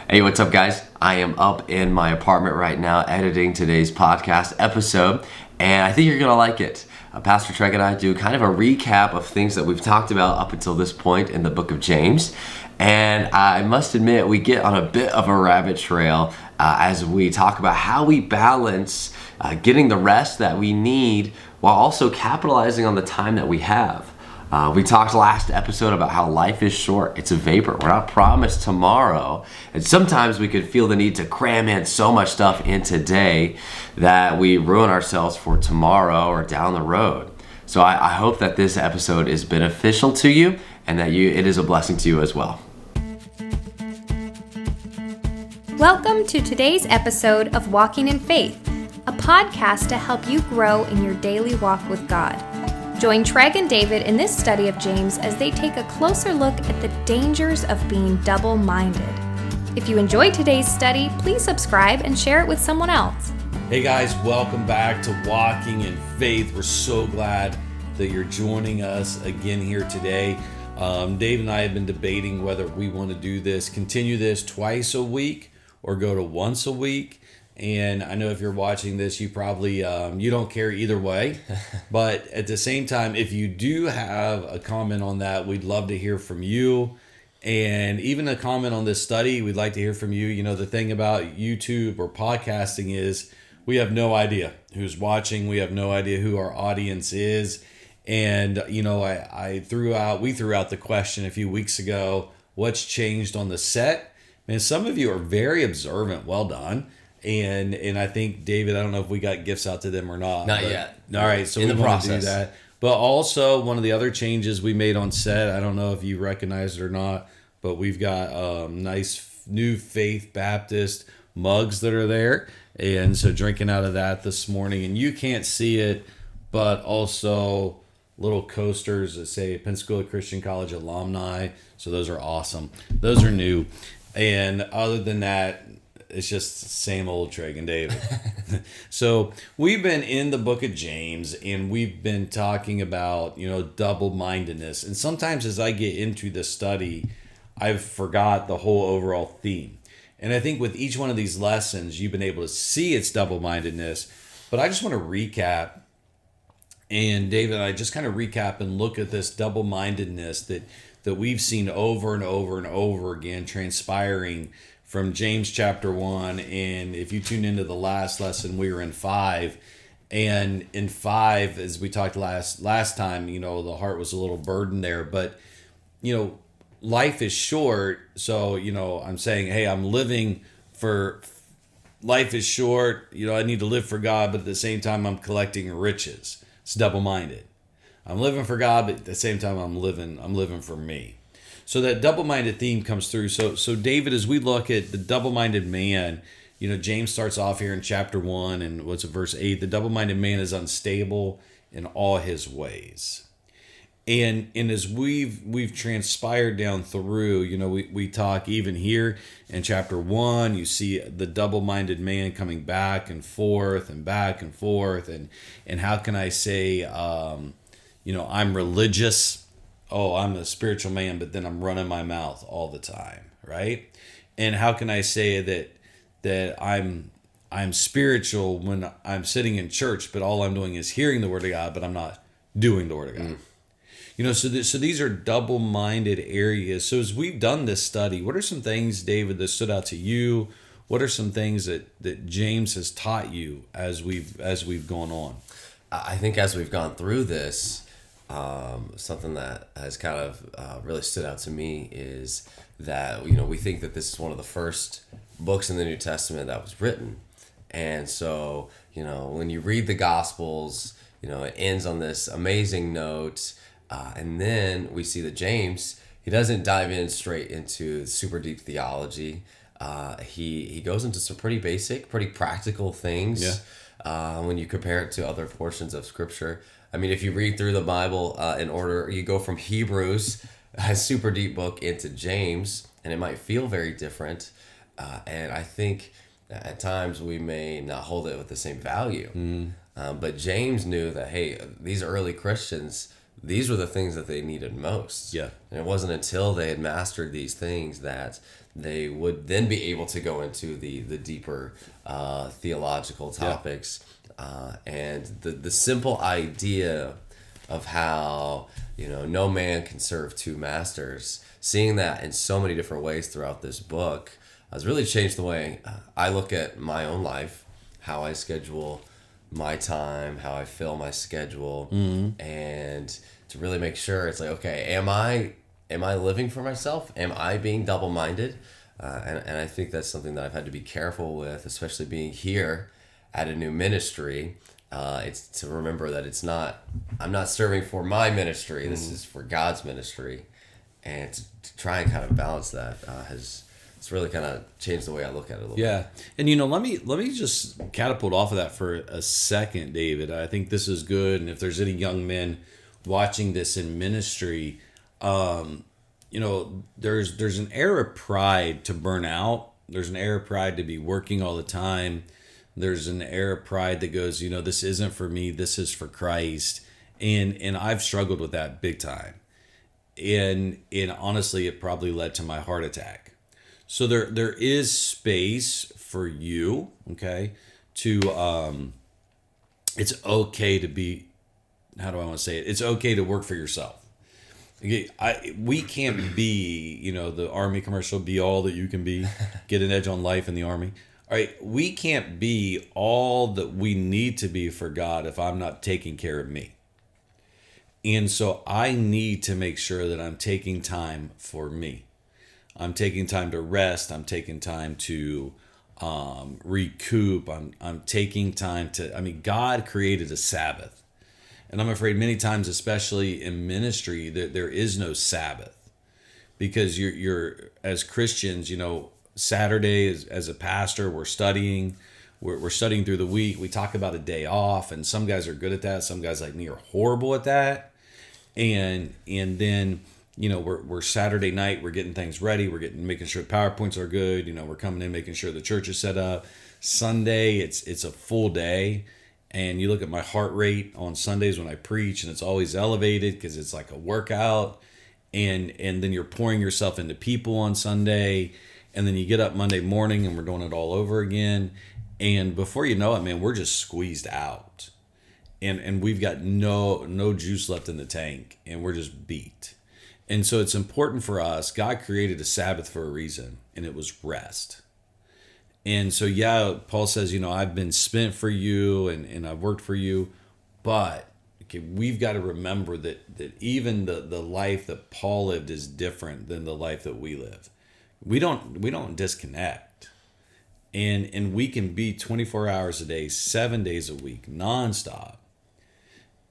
Hey, what's up, guys? I am up in my apartment right now editing today's podcast episode, and I think you're going to like it. Pastor Treg and I do kind of a recap of things that we've talked about up until this point in the book of James, and I must admit we get on a bit of a rabbit trail as we talk about how we balance getting the rest that we need while also capitalizing on the time that we have. We talked last episode about how life is short. It's a vapor. We're not promised tomorrow. And sometimes we could feel the need to cram in so much stuff in today that we ruin ourselves for tomorrow or down the road. So I hope that this episode is beneficial to you and that it is a blessing to you as well. Welcome to today's episode of Walking in Faith, a podcast to help you grow in your daily walk with God. Join Treg and David in this study of James as they take a closer look at the dangers of being double-minded. If you enjoyed today's study, please subscribe and share it with someone else. Hey guys, welcome back to Walking in Faith. We're so glad that you're joining us again here today. Dave and I have been debating whether we want to continue this twice a week or go to once a week. And I know if you're watching this, you probably, you don't care either way. But at the same time, if you do have a comment on that, we'd love to hear from you. And even a comment on this study, we'd like to hear from you. You know, the thing about YouTube or podcasting is we have no idea who's watching. We have no idea who our audience is. And, you know, we threw out the question a few weeks ago, what's changed on the set? Man, some of you are very observant. Well done. And I think, David, I don't know if we got gifts out to them or not. Not yet. All right, so in we the want to process. do that. But also, one of the other changes we made on set, I don't know if you recognize it or not, but we've got nice new Faith Baptist mugs that are there. And so drinking out of that this morning. And you can't see it, but also little coasters that say Pensacola Christian College alumni. So those are awesome. Those are new. And other than that, it's just same old Treg and David. So we've been in the book of James and we've been talking about, you know, double-mindedness. And sometimes as I get into the study, I've forgot the whole overall theme. And I think with each one of these lessons, you've been able to see its double-mindedness. But I just want to recap. And David and I just kind of recap and look at this double-mindedness that we've seen over and over and over again transpiring from James chapter 1, and if you tune into the last lesson, we were in 5, and in 5, as we talked last time, you know, the heart was a little burdened there, but, you know, life is short, so, you know, I'm saying, hey, life is short, you know, I need to live for God, but at the same time, I'm collecting riches. It's double-minded. I'm living for God, but at the same time, I'm living for me. So that double-minded theme comes through. So David, as we look at the double-minded man, you know, James starts off here in chapter 1 and what's it, verse 8? The double-minded man is unstable in all his ways. And as we've transpired down through, you know, we talk even here in chapter 1, you see the double-minded man coming back and forth and back and forth. And how can I say, you know, I'm religious. Oh, I'm a spiritual man, but then I'm running my mouth all the time, right? And how can I say that I'm spiritual when I'm sitting in church, but all I'm doing is hearing the word of God, but I'm not doing the word of God? You know, so these are double-minded areas. So as we've done this study, what are some things, David, that stood out to you? What are some things that James has taught you as we've gone on? I think as we've gone through this, something that has kind of really stood out to me is that, you know, we think that this is one of the first books in the New Testament that was written. And so, you know, when you read the Gospels, you know, it ends on this amazing note. And then we see that James, he doesn't dive in straight into super deep theology. He goes into some pretty basic, pretty practical things. Yeah. When you compare it to other portions of Scripture. I mean, if you read through the Bible in order, you go from Hebrews, a super deep book, into James, and it might feel very different. And I think at times we may not hold it with the same value. But James knew that, hey, these early Christians, these were the things that they needed most. Yeah. And it wasn't until they had mastered these things that they would then be able to go into the deeper theological topics. And the simple idea of how, no man can serve two masters, seeing that in so many different ways throughout this book has really changed the way I look at my own life, how I schedule my time, how I fill my schedule, and to really make sure it's like, okay, am I living for myself? Am I being double-minded? And I think that's something that I've had to be careful with, especially being here at a new ministry. It's to remember that I'm not serving for my ministry. This is for God's ministry. And to try and kind of balance that it's really kind of changed the way I look at it a little bit. Yeah. And, let me just catapult off of that for a second, David. I think this is good. And if there's any young men watching this in ministry, there's an air of pride to burn out. There's an air of pride to be working all the time. There's an air of pride that goes, this isn't for me. This is for Christ. And I've struggled with that big time. And honestly, it probably led to my heart attack. So there is space for you, okay, to it's okay to be, how do I want to say it? It's okay to work for yourself. Okay, we can't be, the Army commercial, be all that you can be, get an edge on life in the Army. All right, we can't be all that we need to be for God if I'm not taking care of me. And so I need to make sure that I'm taking time for me. I'm taking time to rest. I'm taking time to recoup. I'm taking time to, God created a Sabbath. And I'm afraid many times, especially in ministry, that there is no Sabbath. Because you're as Christians, Saturday as a pastor, we're studying. We're studying through the week. We talk about a day off, and some guys are good at that. Some guys like me are horrible at that. And then we're Saturday night. We're getting things ready. We're making sure PowerPoints are good. We're coming in, making sure the church is set up. Sunday, it's a full day, and you look at my heart rate on Sundays when I preach, and it's always elevated because it's like a workout. And then you're pouring yourself into people on Sunday, and then you get up Monday morning, and we're doing it all over again. And before you know it, man, we're just squeezed out. And we've got no juice left in the tank, and we're just beat. And so it's important for us. God created a Sabbath for a reason, and it was rest. And so, Paul says, I've been spent for you, and I've worked for you. But we've got to remember that even the life that Paul lived is different than the life that we live. We don't disconnect. And we can be 24 hours a day, 7 days a week, nonstop.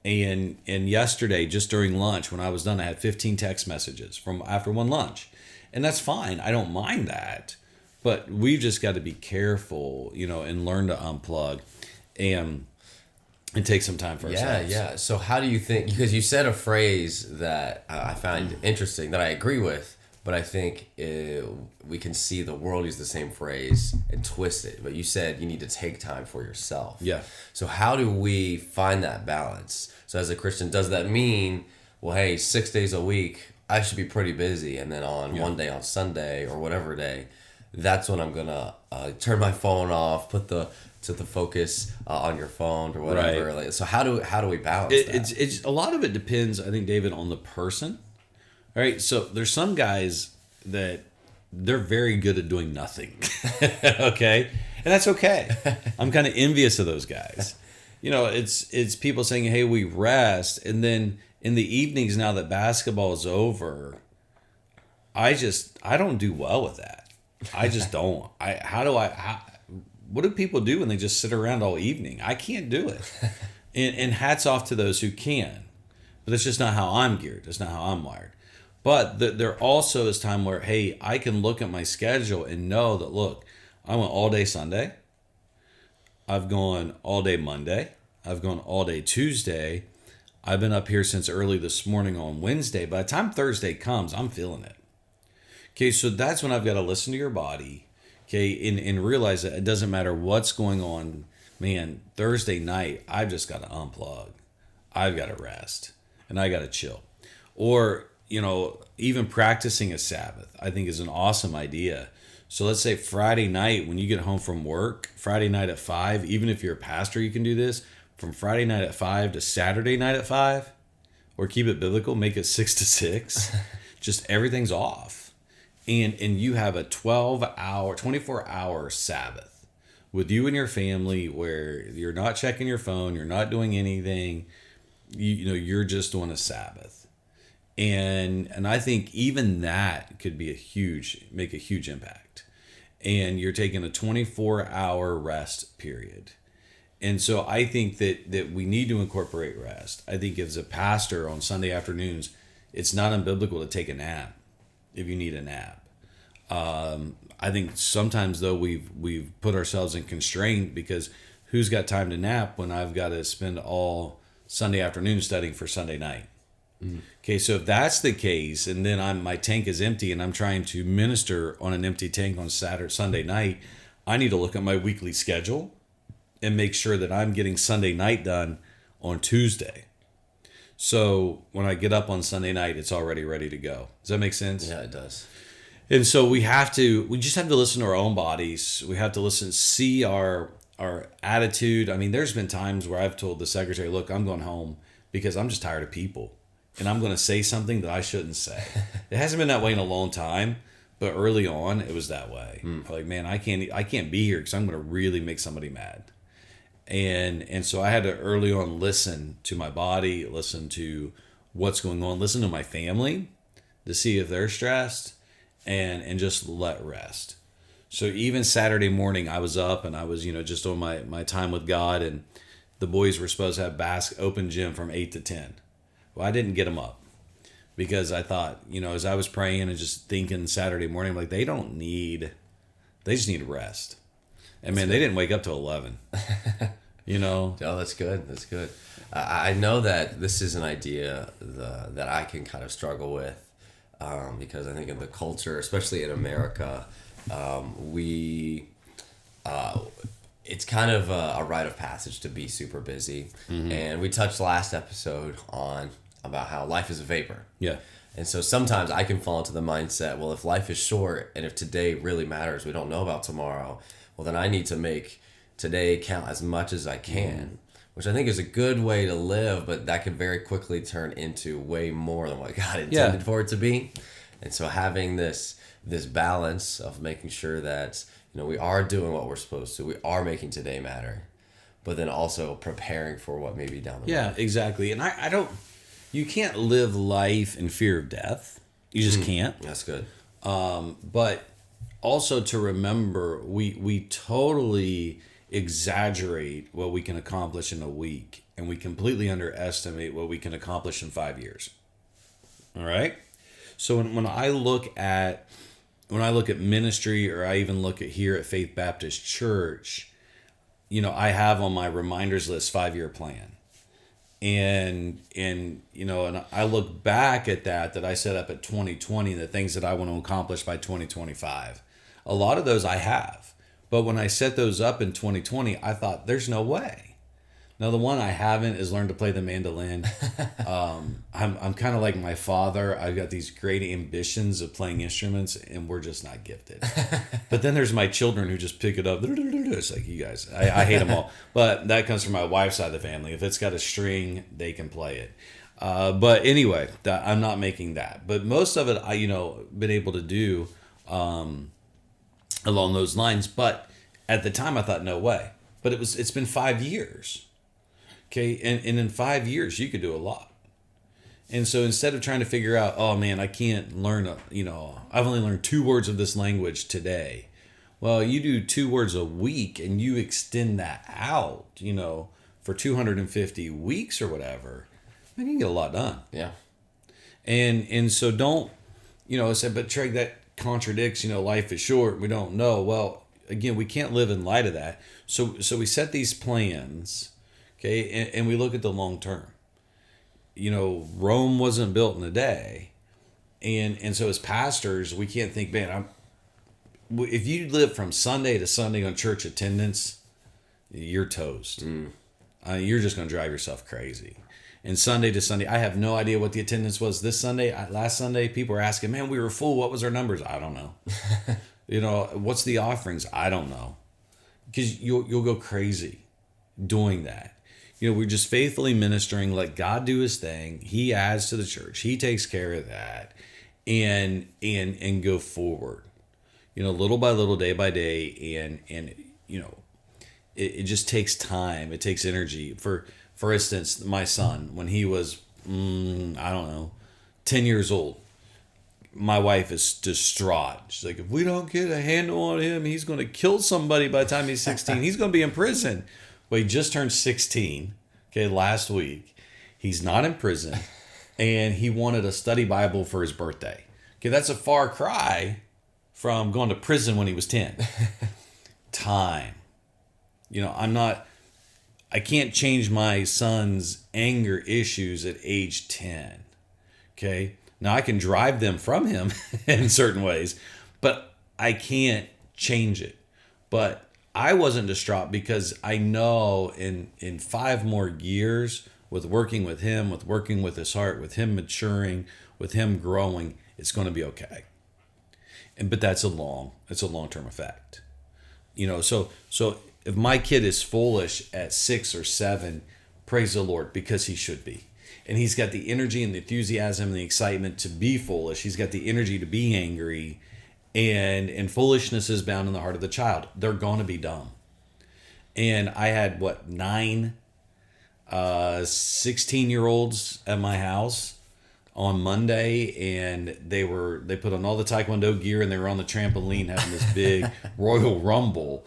And yesterday, just during lunch, when I was done, I had 15 text messages from after one lunch. And that's fine. I don't mind that. But we've just got to be careful, and learn to unplug and take some time for ourselves. Yeah. So how do you think, because you said a phrase that I find interesting, that I agree with, but I think we can see the world use the same phrase and twist it. But you said you need to take time for yourself. Yeah. So how do we find that balance? So as a Christian, does that mean, well, hey, 6 days a week, I should be pretty busy. And then on one day, on Sunday or whatever day, that's when I'm going to turn my phone off, put the focus on your phone or whatever. Right. Like, so how do we balance that? It's a lot of it depends, I think, David, on the person. All right, so there's some guys that they're very good at doing nothing, okay? And that's okay. I'm kind of envious of those guys. It's people saying, hey, we rest. And then in the evenings, now that basketball is over, I don't do well with that. I just don't. What do people do when they just sit around all evening? I can't do it. And hats off to those who can. But that's just not how I'm geared. That's not how I'm wired. But there also is time where, hey, I can look at my schedule and know that, look, I went all day Sunday. I've gone all day Monday. I've gone all day Tuesday. I've been up here since early this morning on Wednesday. By the time Thursday comes, I'm feeling it. Okay, so that's when I've got to listen to your body, okay, and realize that it doesn't matter what's going on. Man, Thursday night, I've just got to unplug. I've got to rest, and I got to chill. Or, even practicing a Sabbath, I think, is an awesome idea. So let's say Friday night, when you get home from work, Friday night at 5, even if you're a pastor, you can do this. From Friday night at 5 to Saturday night at 5, or keep it biblical, make it 6 to 6. Just everything's off. And you have a 24-hour Sabbath with you and your family where you're not checking your phone, you're not doing anything. You're just on a Sabbath. And I think even that could be make a huge impact. And you're taking a 24-hour rest period. And so I think that we need to incorporate rest. I think as a pastor on Sunday afternoons, it's not unbiblical to take a nap if you need a nap. I think sometimes though we've put ourselves in constraint because who's got time to nap when I've got to spend all Sunday afternoon studying for Sunday night? Mm-hmm. Okay, so if that's the case, and then my tank is empty and I'm trying to minister on an empty tank on Sunday night, I need to look at my weekly schedule and make sure that I'm getting Sunday night done on Tuesday. So when I get up on Sunday night, it's already ready to go. Does that make sense? Yeah, it does. And so we just have to listen to our own bodies. We have to see our attitude. I mean, there's been times where I've told the secretary, look, I'm going home because I'm just tired of people. And I'm going to say something that I shouldn't say. It hasn't been that way in a long time, but early on it was that way. Like, man, I can't be here because I'm going to really make somebody mad. And so I had to early on listen to my body, listen to what's going on, listen to my family to see if they're stressed, and just let rest. So even Saturday morning, I was up and I was, just on my time with God, and the boys were supposed to have open gym from 8 to 10. Well, I didn't get them up because I thought, as I was praying and just thinking Saturday morning, I'm like, they just need rest. And man, they didn't wake up till 11. Oh, that's good. That's good. I know that this is an idea that I can kind of struggle with because I think in the culture, especially in America, it's kind of a rite of passage to be super busy. Mm-hmm. And we touched last episode about how life is a vapor. Yeah. And so sometimes I can fall into the mindset, well, if life is short and if today really matters, we don't know about tomorrow, well, then I need to make today count as much as I can, which I think is a good way to live, but that could very quickly turn into way more than what God intended for it to be. And so having this balance of making sure that, we are doing what we're supposed to, we are making today matter, but then also preparing for what may be down the road. Yeah, exactly. And you can't live life in fear of death. You just can't. That's good. But also to remember, we totally exaggerate what we can accomplish in a week, and we completely underestimate what we can accomplish in 5 years. All right? So when I look at ministry, or I even look at here at Faith Baptist Church, I have on my reminders list 5-year plan. And I look back at that I set up at 2020, the things that I want to accomplish by 2025. A lot of those I have. But when I set those up in 2020, I thought, there's no way. Now, the one I haven't is learn to play the mandolin. I'm kind of like my father. I've got these great ambitions of playing instruments, and we're just not gifted. But then there's my children who just pick it up. It's like, you guys, I hate them all. But that comes from my wife's side of the family. If it's got a string, they can play it. But anyway, I'm not making that. But most of it, been able to do along those lines. But at the time, I thought, no way. But it's been 5 years. Okay, and in 5 years, you could do a lot. And so instead of trying to figure out, oh man, I can't learn, I've only learned 2 words of this language today. Well, you do 2 words a week and you extend that out, for 250 weeks or whatever, man, you can get a lot done. Yeah. And so don't, say, but Treg, that contradicts, life is short. We don't know. Well, again, we can't live in light of that. So we set these plans. Okay, and we look at the long term. Rome wasn't built in a day. And so as pastors, we can't think, man, if you live from Sunday to Sunday on church attendance, you're toast. You're just going to drive yourself crazy. And Sunday to Sunday, I have no idea what the attendance was this Sunday. Last Sunday, people were asking, man, we were full. What was our numbers? I don't know. What's the offerings? I don't know. Because you'll go crazy doing that. We're just faithfully ministering, let God do his thing. He adds to the church. He takes care of that, and go forward, little by little, day by day. And it just takes time. It takes energy. For instance, my son, when he was, I don't know, 10 years old, my wife is distraught. She's like, if we don't get a handle on him, he's going to kill somebody by the time he's 16. He's going to be in prison. Well, he just turned 16, last week. He's not in prison, and he wanted a study Bible for his birthday. That's a far cry from going to prison when he was 10. Time. I can't change my son's anger issues at age 10. Okay? Now, I can drive them from him in certain ways, but I can't change it. But I wasn't distraught because I know in 5 more years, with working with him, with working with his heart, with him maturing, with him growing, it's going to be okay. But that's a long-term effect. So if my kid is foolish at 6 or 7, praise the Lord, because he should be. And he's got the energy and the enthusiasm and the excitement to be foolish. He's got the energy to be angry. And foolishness is bound in the heart of the child. They're going to be dumb. And I had, 9 16-year-olds at my house on Monday, and they put on all the Taekwondo gear, and they were on the trampoline having this big Royal Rumble.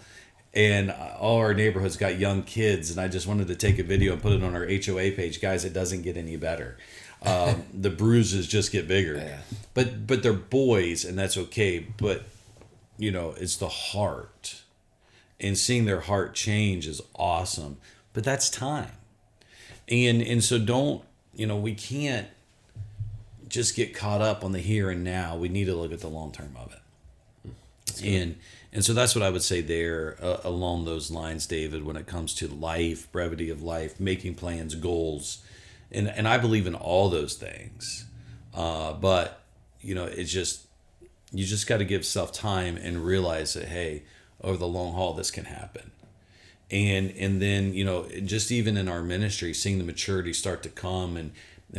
And all our neighborhoods got young kids, and I just wanted to take a video and put it on our HOA page. Guys, it doesn't get any better. The bruises just get bigger. Yeah. But they're boys, and that's okay. But, it's the heart. And seeing their heart change is awesome. But that's time. And so don't, we can't just get caught up on the here and now. We need to look at the long term of it. And so that's what I would say there along those lines, David, when it comes to life, brevity of life, making plans, goals. And I believe in all those things. But, it's just, you just got to give self time and realize that, hey, over the long haul, this can happen. And then, just even in our ministry, seeing the maturity start to come and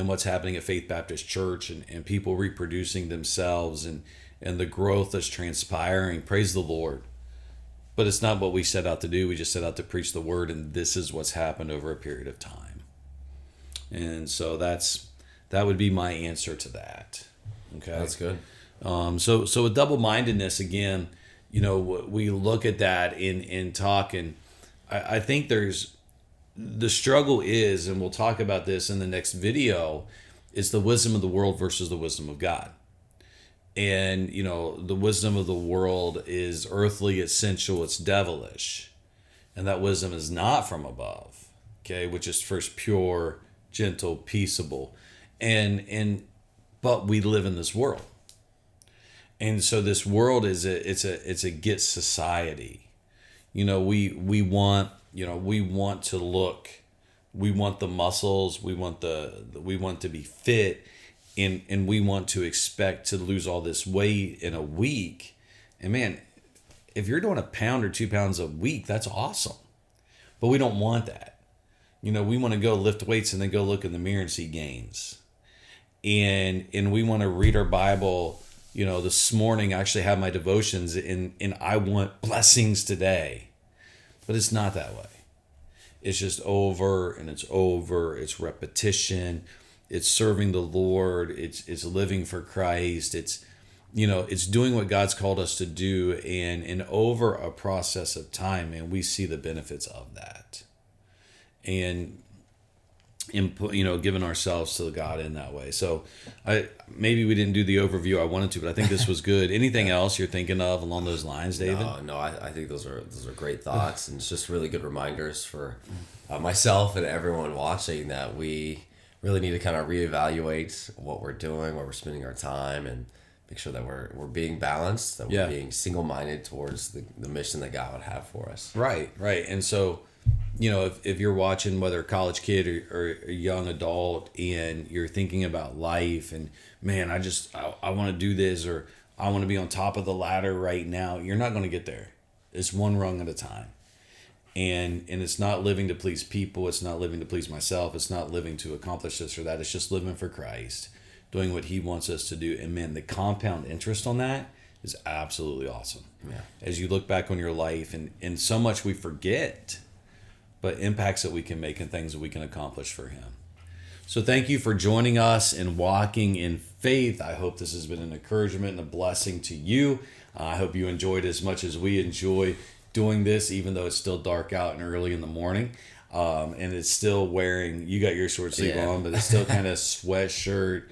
what's happening at Faith Baptist Church and people reproducing themselves and the growth that's transpiring, praise the Lord. But it's not what we set out to do. We just set out to preach the word, and this is what's happened over a period of time. And so that would be my answer to that. Okay, that's good. So with double-mindedness, again, we look at that in talk, and I think the struggle is, and we'll talk about this in the next video, is the wisdom of the world versus the wisdom of God. And, the wisdom of the world is earthly, it's sensual, it's devilish. And that wisdom is not from above, which is first pure, gentle, peaceable. But we live in this world. And so this world it's a get society. We want to look, we want the muscles, we want to be fit. And we want to expect to lose all this weight in a week. And man, if you're doing 1 pound or 2 pounds a week, that's awesome. But we don't want that. We want to go lift weights and then go look in the mirror and see gains. And we want to read our Bible. This morning I actually have my devotions and I want blessings today. But it's not that way. It's just over and it's over. It's repetition. It's serving the Lord. It's living for Christ. It's doing what God's called us to do, and over a process of time, and we see the benefits of that. And giving ourselves to God in that way. So maybe we didn't do the overview I wanted to, but I think this was good. Anything else you're thinking of along those lines, David? No, I think those are great thoughts, and it's just really good reminders for myself and everyone watching that we really need to kind of reevaluate what we're doing, where we're spending our time, and make sure that we're being balanced, that we're being single-minded towards the mission that God would have for us. Right. And so, if you're watching, whether a college kid or a young adult, and you're thinking about life, and man, I want to do this, or I want to be on top of the ladder right now. You're not going to get there. It's one rung at a time. And it's not living to please people. It's not living to please myself. It's not living to accomplish this or that. It's just living for Christ, doing what he wants us to do. And man, the compound interest on that is absolutely awesome. Yeah. As you look back on your life, and so much we forget, but impacts that we can make and things that we can accomplish for him. So thank you for joining us in Walking in Faith. I hope this has been an encouragement and a blessing to you. I hope you enjoyed as much as we enjoy doing this, even though it's still dark out and early in the morning. And it's still wearing, you got your short sleeve on, but it's still kind of sweatshirt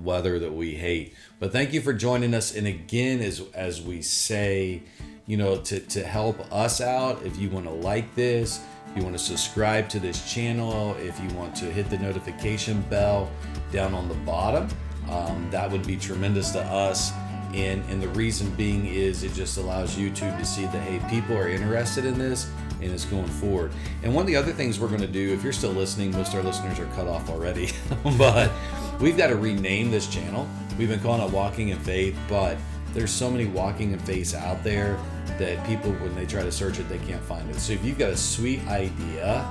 weather that we hate. But thank you for joining us. And again, as we say, to help us out, if you want to like this, if you want to subscribe to this channel, if you want to hit the notification bell down on the bottom, that would be tremendous to us. And the reason being is it just allows YouTube to see that, hey, people are interested in this and it's going forward. And one of the other things we're going to do, if you're still listening, most of our listeners are cut off already, but we've got to rename this channel. We've been calling it Walking in Faith, but there's so many Walking in Faiths out there that people, when they try to search it, they can't find it. So if you've got a sweet idea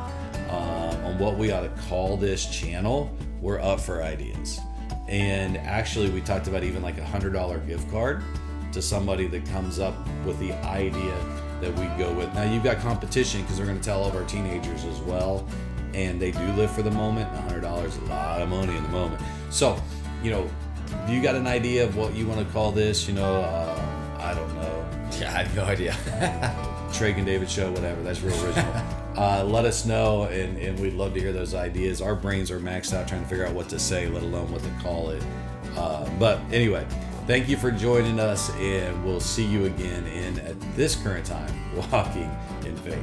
on what we ought to call this channel, we're up for ideas. And actually, we talked about even like $100 gift card to somebody that comes up with the idea that we go with. Now, you've got competition because they're going to tell all of our teenagers as well, and they do live for the moment. $100 is a lot of money in the moment. So, if you got an idea of what you want to call this, I don't know. Yeah, I have no idea. Treg and David show, whatever. That's real original. Let us know, and we'd love to hear those ideas. Our brains are maxed out trying to figure out what to say, let alone what to call it. But anyway, thank you for joining us, and we'll see you again at this current time, Walking in Faith.